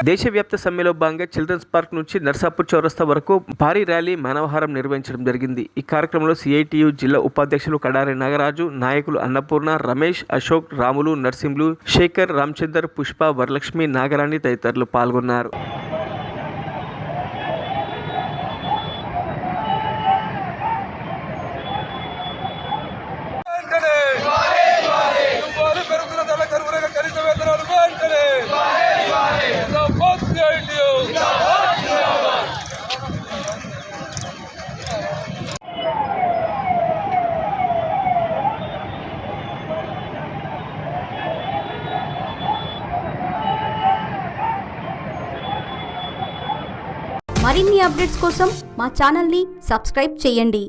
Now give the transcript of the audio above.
దేశవ్యాప్త సమ్మెలో భాగంగా చిల్డ్రన్స్ పార్క్ నుంచి నర్సాపూర్ చౌరస్తా వరకు భారీ ర్యాలీ మానవహారం నిర్వహించడం జరిగింది. ఈ కార్యక్రమంలో సిఐటియు జిల్లా ఉపాధ్యక్షులు కడారి నాగరాజు, నాయకులు అన్నపూర్ణ, రమేష్, అశోక్, రాములు, నర్సింహులు, శేఖర్, రామచందర్, పుష్ప, వరలక్ష్మి, నాగరాణి తదితరులు పాల్గొన్నారు. మరిన్ని అప్డేట్స్ కోసం మా ఛానల్ని సబ్స్క్రైబ్ చేయండి.